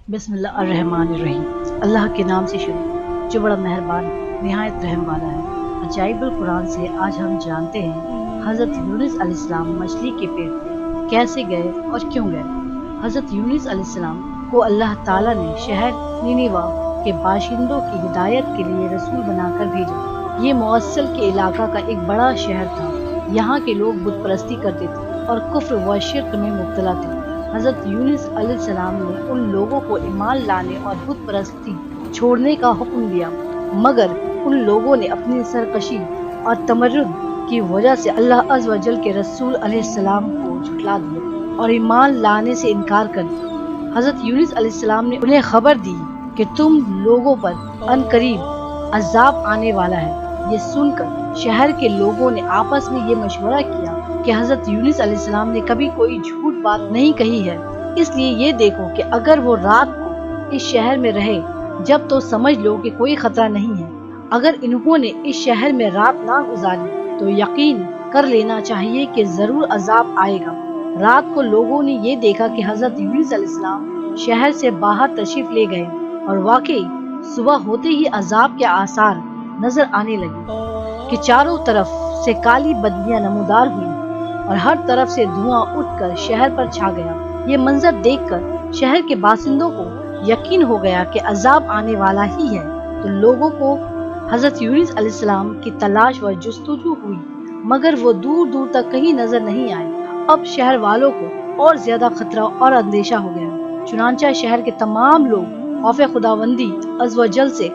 بسم اللہ الرحمن الرحیم۔ اللہ کے نام سے شروع جو بڑا مہربان نہایت رحم والا ہے۔ عجائب القرآن سے آج ہم جانتے ہیں حضرت یونس علیہ السلام مچھلی کے پیٹ میں کیسے گئے اور کیوں گئے۔ حضرت یونس علیہ السلام کو اللہ تعالیٰ نے شہر نینیوا کے باشندوں کی ہدایت کے لیے رسول بنا کر بھیجا۔ یہ موصل کے علاقہ کا ایک بڑا شہر تھا۔ یہاں کے لوگ بت پرستی کرتے تھے اور کفر و شرک میں مبتلا تھے۔ حضرت یونس علیہ السلام نے ان لوگوں کو ایمان لانے اور بت پرستی چھوڑنے کا حکم دیا، مگر ان لوگوں نے اپنی سرکشی اور تمرد کی وجہ سے اللہ عز و جل کے رسول علیہ السلام کو جھٹلا دیا اور ایمان لانے سے انکار کر دیا۔ حضرت یونس علیہ السلام نے انہیں خبر دی کہ تم لوگوں پر ان قریب عذاب آنے والا ہے۔ یہ سن کر شہر کے لوگوں نے آپس میں یہ مشورہ کیا کہ حضرت یونس علیہ السلام نے کبھی کوئی جھوٹ بات نہیں کہی ہے، اس لیے یہ دیکھو کہ اگر وہ رات کو اس شہر میں رہے جب تو سمجھ لو کہ کوئی خطرہ نہیں ہے۔ اگر انہوں نے اس شہر میں رات نہ گزاری تو یقین کر لینا چاہیے کہ ضرور عذاب آئے گا۔ رات کو لوگوں نے یہ دیکھا کہ حضرت یونس علیہ السلام شہر سے باہر تشریف لے گئے اور واقعی صبح ہوتے ہی عذاب کے آثار نظر آنے لگے کہ چاروں طرف سے کالی بدلیاں نمودار ہوئیں اور ہر طرف سے دھواں اٹھ کر شہر پر چھا گیا۔ یہ منظر دیکھ کر شہر کے باشندوں کو یقین ہو گیا کہ عذاب آنے والا ہی ہے، تو لوگوں کو حضرت یونس علیہ السلام کی تلاش و جستجو ہوئی، مگر وہ دور دور تک کہیں نظر نہیں آئے۔ اب شہر والوں کو اور زیادہ خطرہ اور اندیشہ ہو گیا، چنانچہ شہر کے تمام لوگ خوف خداوندی عز و جل سے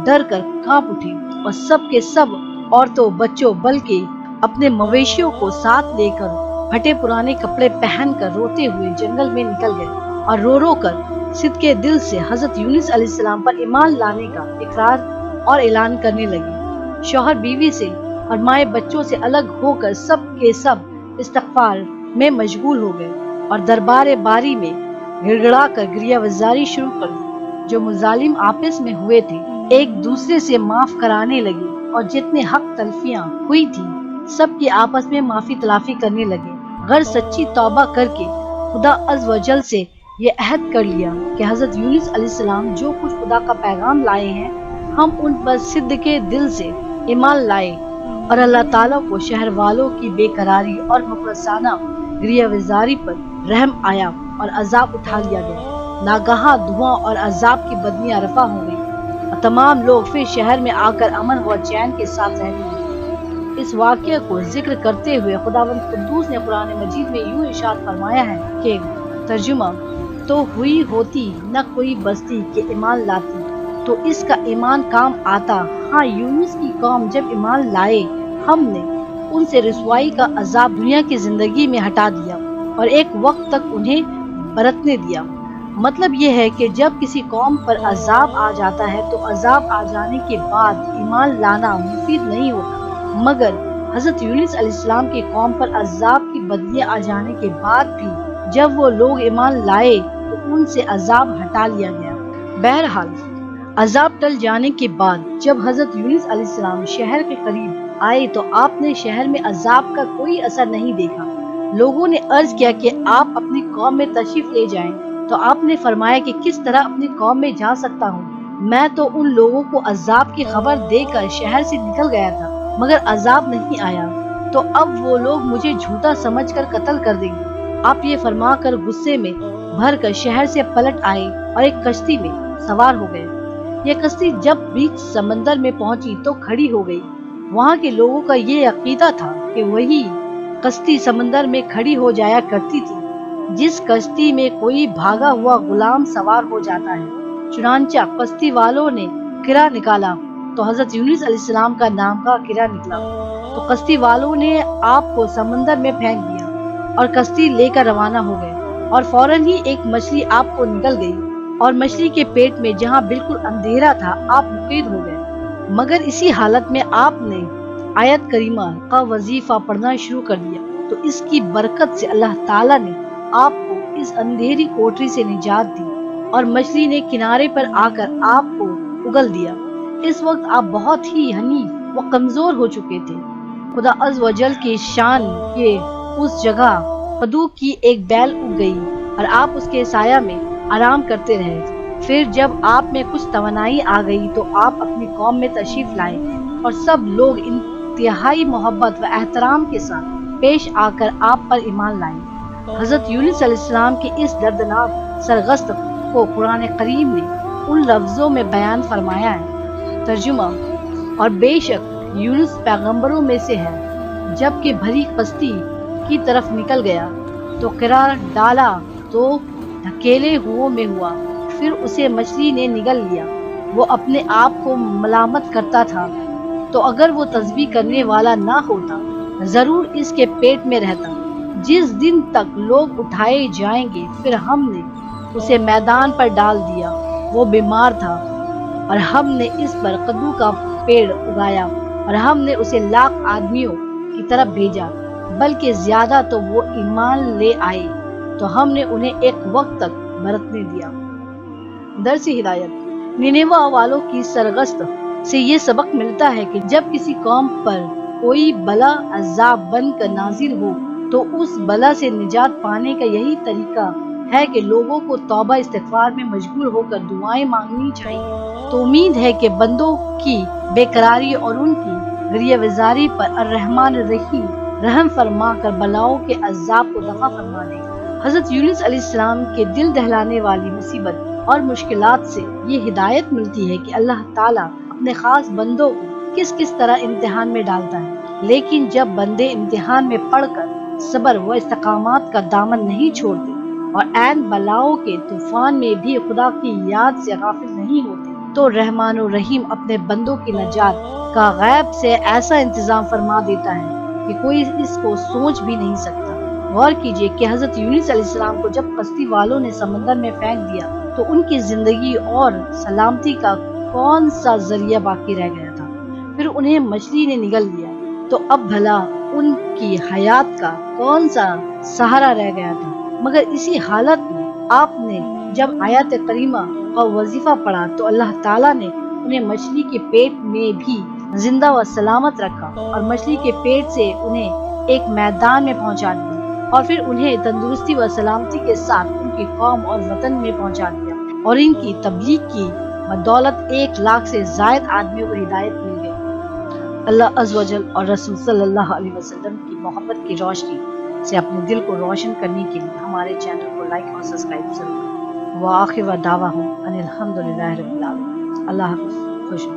ڈر کر کانپ اٹھے اور سب کے سب عورتوں بچوں بلکہ اپنے مویشیوں کو ساتھ لے کر پھٹے پرانے کپڑے پہن کر روتے ہوئے جنگل میں نکل گئے اور رو رو کر صدقے دل سے حضرت یونس علیہ السلام پر ایمان لانے کا اقرار اور اعلان کرنے لگے۔ شوہر بیوی سے اور مائیں بچوں سے الگ ہو کر سب کے سب استغفار میں مشغول ہو گئے اور دربار باری میں گڑ گڑا کر گریہ وزاری شروع کر دی۔ جو مظالم آپس میں ہوئے تھے ایک دوسرے سے معاف کرانے لگے اور جتنے حق تلفیاں ہوئی تھی سب کی آپس میں معافی تلافی کرنے لگے، غیر سچی توبہ کر کے خدا عز و جل سے یہ عہد کر لیا کہ حضرت یونس علیہ السلام جو کچھ خدا کا پیغام لائے ہیں ہم ان پر صدقے دل سے ایمان لائے، اور اللہ تعالیٰ کو شہر والوں کی بے قراری اور مخلصانہ گریہ وزاری پر رحم آیا اور عذاب اٹھا لیا گیا۔ ناگہاں دھواں اور عذاب کی بدلیاں رفع ہو گئی اور تمام لوگ پھر شہر میں آ کر امن و چین کے ساتھ رہنے لگے۔ اس واقعے کو ذکر کرتے ہوئے خداوند قدوس نے قرآن مجید میں یوں ارشاد فرمایا ہے کہ ترجمہ تو ہوئی ہوتی نہ کوئی بستی کہ ایمان لاتی تو اس کا ایمان کام آتا، ہاں یونس کی قوم جب ایمان لائے ہم نے ان سے رسوائی کا عذاب دنیا کی زندگی میں ہٹا دیا اور ایک وقت تک انہیں برتنے دیا۔ مطلب یہ ہے کہ جب کسی قوم پر عذاب آ جاتا ہے تو عذاب آ جانے کے بعد ایمان لانا مفید نہیں ہوتا، مگر حضرت یونس علیہ السلام کی قوم پر عذاب کی بدلیاں آ جانے کے بعد بھی جب وہ لوگ ایمان لائے تو ان سے عذاب ہٹا لیا گیا۔ بہرحال عذاب ٹل جانے کے بعد جب حضرت یونس علیہ السلام شہر کے قریب آئے تو آپ نے شہر میں عذاب کا کوئی اثر نہیں دیکھا۔ لوگوں نے عرض کیا کہ آپ اپنی قوم میں تشریف لے جائیں تو آپ نے فرمایا کہ کس طرح اپنی قوم میں جا سکتا ہوں، میں تو ان لوگوں کو عذاب کی خبر دے کر شہر سے نکل گیا تھا مگر عذاب نہیں آیا، تو اب وہ لوگ مجھے جھوٹا سمجھ کر قتل کر دیں گے۔ آپ یہ فرما کر غصے میں بھر کر شہر سے پلٹ آئے اور ایک کشتی میں سوار ہو گئے۔ یہ کشتی جب بیچ سمندر میں پہنچی تو کھڑی ہو گئی۔ وہاں کے لوگوں کا یہ عقیدہ تھا کہ وہی کشتی سمندر میں کھڑی ہو جایا کرتی تھی جس کشتی میں کوئی بھاگا ہوا غلام سوار ہو جاتا ہے۔ چنانچہ کشتی والوں نے کرا نکالا تو حضرت یونس علیہ السلام کا نام کا کرا نکلا، تو کشتی والوں نے آپ کو سمندر میں پھینک دیا اور کشتی لے کر روانہ ہو گئے، اور فوراً ہی ایک مچھلی آپ کو نکل گئی اور مچھلی کے پیٹ میں جہاں بالکل اندھیرا تھا آپ مقید ہو گئے، مگر اسی حالت میں آپ نے آیت کریمہ کا وظیفہ پڑھنا شروع کر دیا تو اس کی برکت سے اللہ تعالیٰ نے آپ کو اس اندھیری کوٹری سے نجات دی اور مچھلی نے کنارے پر آ کر آپ کو اگل دیا۔ اس وقت آپ بہت ہی حنیف و کمزور ہو چکے تھے۔ خدا عز و جل کی شان کے اس جگہ قدو کی ایک بیل اگ گئی اور آپ اس کے سایہ میں آرام کرتے رہے۔ پھر جب آپ میں کچھ توانائی آ گئی تو آپ اپنی قوم میں تشریف لائے اور سب لوگ انتہائی محبت و احترام کے ساتھ پیش آ کر آپ پر ایمان لائے۔ حضرت یونس علیہ السلام کی اس دردناک سرگزشت کو قرآن کریم نے ان لفظوں میں بیان فرمایا ہے۔ ترجمہ: اور بے شک یونس پیغمبروں میں سے ہے، جب کہ بھری کشتی کی طرف نکل گیا تو قرار ڈالا تو دھکیلے ہوا میں ہوا، پھر اسے مچھلی نے نگل لیا۔ وہ اپنے آپ کو ملامت کرتا تھا، تو اگر وہ تسبیح کرنے والا نہ ہوتا ضرور اس کے پیٹ میں رہتا۔ جس دن تک لوگ اٹھائے جائیں گے پھر ہم نے اسے میدان پر ڈال دیا، وہ بیمار تھا، اور ہم نے اس پر کدو کا پیڑ اگایا اور ہم نے اسے لاکھ آدمیوں کی طرف بھیجا، بلکہ زیادہ تو وہ ایمان لے آئے تو ہم نے انہیں ایک وقت تک برتنے دیا۔ درس ہدایت: نینوا والوں کی سرگزشت سے یہ سبق ملتا ہے کہ جب کسی قوم پر کوئی بلا عذاب بن کر نازل ہو تو اس بلا سے نجات پانے کا یہی طریقہ ہے کہ لوگوں کو توبہ استغفار میں مشغول ہو کر دعائیں مانگنی چاہیے۔ تو امید ہے کہ بندوں کی بے قراری اور ان کی گریہ وزاری پر الرحمن الرحیم رحم فرما کر بلاؤں کے عذاب کو دفع فرما دے گا۔ حضرت یونس علیہ السلام کے دل دہلانے والی مصیبت اور مشکلات سے یہ ہدایت ملتی ہے کہ اللہ تعالیٰ اپنے خاص بندوں کو کس طرح امتحان میں ڈالتا ہے، لیکن جب بندے امتحان میں پڑھ کر صبر و استقامت کا دامن نہیں چھوڑتے اور عین بلاؤں کے طوفان میں بھی خدا کی یاد سے غافل نہیں ہوتے تو رحمان الرحیم اپنے بندوں کی نجات کا غیب سے ایسا انتظام فرما دیتا ہے کہ کوئی اس کو سوچ بھی نہیں سکتا۔ غور کیجئے کہ حضرت یونس علیہ السلام کو جب کشتی والوں نے سمندر میں پھینک دیا تو ان کی زندگی اور سلامتی کا کون سا ذریعہ باقی رہ گیا تھا؟ پھر انہیں مچھلی نے نگل لیا تو اب بھلا ان کی حیات کا کون سا سہارا رہ گیا تھا؟ مگر اسی حالت میں آپ نے جب آیات کریمہ کا وظیفہ پڑھا تو اللہ تعالیٰ نے انہیں مچھلی کے پیٹ میں بھی زندہ و سلامت رکھا اور مچھلی کے پیٹ سے انہیں ایک میدان میں پہنچا دیا اور پھر انہیں تندرستی و سلامتی کے ساتھ ان کی قوم اور وطن میں پہنچا دیا، اور ان کی تبلیغ کی بدولت 1 لاکھ سے زائد آدمیوں کو ہدایت مل گئی۔ اللہ عز و جل اور رسول صلی اللہ علیہ وسلم کی محبت کی روشنی سے اپنے دل کو روشن کرنے کے لیے ہمارے چینل کو لائک اور سبسکرائب ضرور کریں۔ وآخر دعواہم ان الحمدللہ رب العالمین۔ اللہ حافظ، خوش